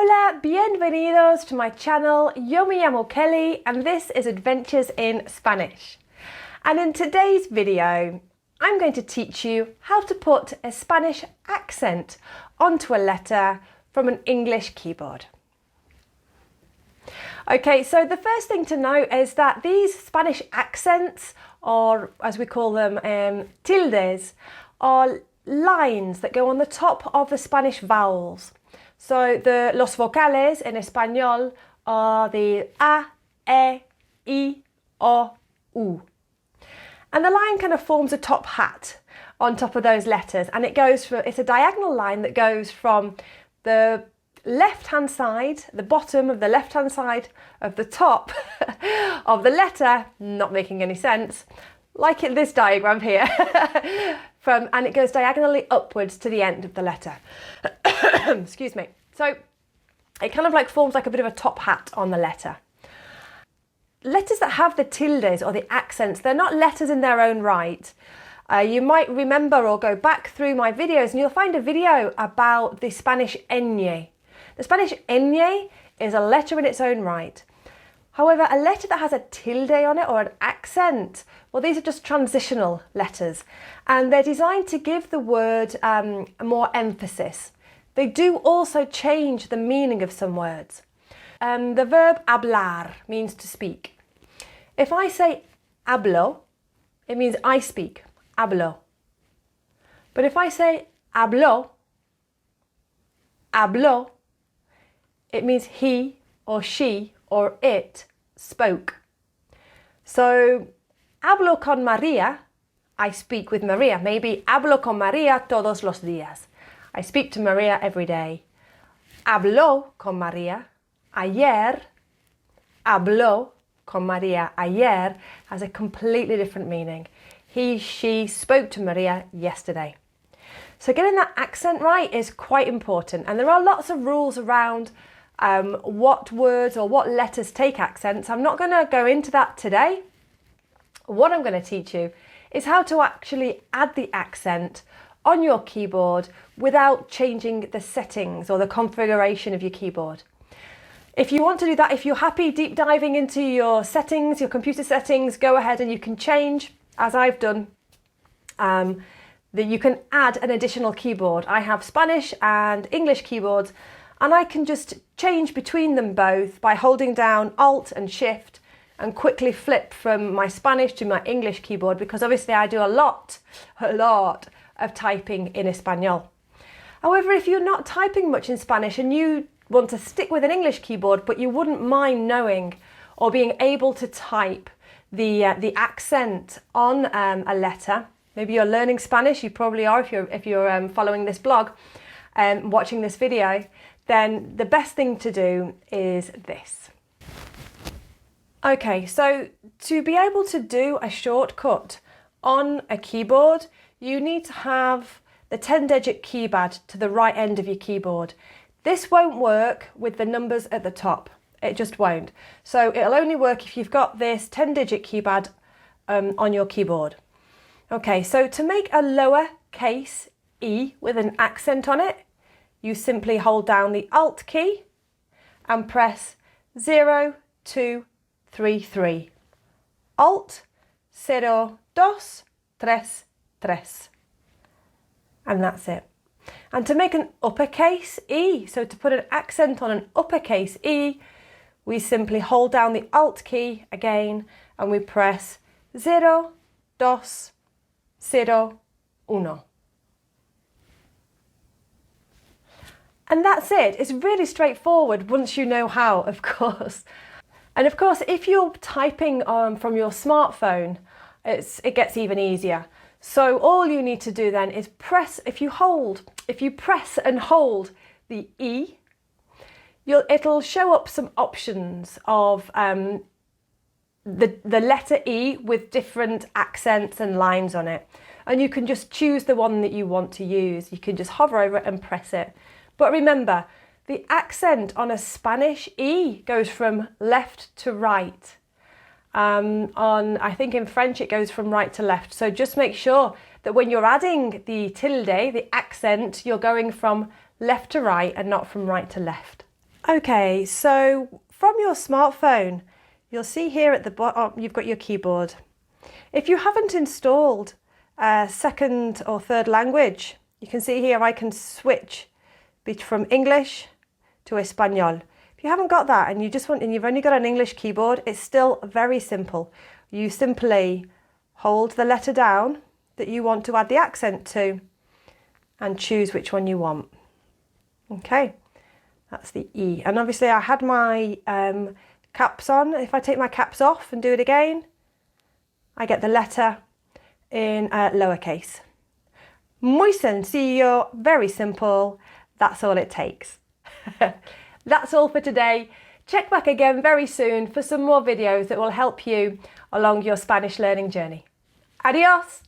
Hola, bienvenidos to my channel. Yo me llamo Kelly and this is Adventures in Spanish. And in today's video, I'm going to teach you how to put a Spanish accent onto a letter from an English keyboard. Okay, so the first thing to note is that these Spanish accents, or as we call them, tildes, are lines that go on the top of the Spanish vowels. So los vocales in español are the a, e, I, o, u. And the line kind of forms a top hat on top of those letters, and it's a diagonal line that goes from the left-hand side, the bottom of the left-hand side of the top of the letter, not making any sense, like in this diagram here, and it goes diagonally upwards to the end of the letter. Excuse me. So it kind of like forms like a bit of a top hat on the letter. Letters that have the tildes or the accents, they're not letters in their own right. You might remember or go back through my videos and you'll find a video about the Spanish ñ. The Spanish ñ is a letter in its own right. However, a letter that has a tilde on it or an accent, well, these are just transitional letters and they're designed to give the word more emphasis. They do also change the meaning of some words. The verb hablar means to speak. If I say hablo, it means I speak, hablo. But if I say habló, habló, it means he or she or it spoke. So, hablo con María, I speak with Maria. Maybe hablo con María todos los días. I speak to Maria every day. Habló con María ayer. Habló con María ayer has a completely different meaning. He, she spoke to Maria yesterday. So getting that accent right is quite important, and there are lots of rules around what words or what letters take accents. I'm not going to go into that today. What I'm going to teach you is how to actually add the accent on your keyboard without changing the settings or the configuration of your keyboard. If you want to do that, if you're happy deep diving into your settings, your computer settings, go ahead and you can change, as I've done, that you can add an additional keyboard. I have Spanish and English keyboards, and I can just change between them both by holding down Alt and Shift and quickly flip from my Spanish to my English keyboard, because obviously I do a lot of typing in Espanol. However, if you're not typing much in Spanish and you want to stick with an English keyboard, but you wouldn't mind knowing or being able to type the accent on a letter, maybe you're learning Spanish, you probably are if you're following this blog and watching this video, then the best thing to do is this. Okay, so to be able to do a shortcut on a keyboard, you need to have the 10-digit keypad to the right end of your keyboard. This won't work with the numbers at the top. It just won't. So it'll only work if you've got this 10-digit keypad on your keyboard. Okay, so to make a lower case E with an accent on it, you simply hold down the Alt key and press 0, 2, 3, 3. Alt, 0, 2, 3, 3. And that's it. And to make an uppercase E, so to put an accent on an uppercase E, we simply hold down the Alt key again and we press 0, 2, 0, 1. And that's it. It's really straightforward once you know how, of course. And of course, if you're typing from your smartphone, it gets even easier. So all you need to do then is press, if you press and hold the E, it'll show up some options of the letter E with different accents and lines on it. And you can just choose the one that you want to use. You can just hover over it and press it. But remember, the accent on a Spanish E goes from left to right. I think in French it goes from right to left. So just make sure that when you're adding the tilde, the accent, you're going from left to right and not from right to left. Okay, so from your smartphone, you'll see here at the bottom, you've got your keyboard. If you haven't installed a second or third language, you can see here I can switch from English to Espanol. If you haven't got that and you've only got an English keyboard, it's still very simple. You simply hold the letter down that you want to add the accent to and choose which one you want. Okay, that's the E. And obviously I had my caps on. If I take my caps off and do it again, I get the letter in lowercase. Muy sencillo, very simple. That's all it takes. That's all for today. Check back again very soon for some more videos that will help you along your Spanish learning journey. Adios!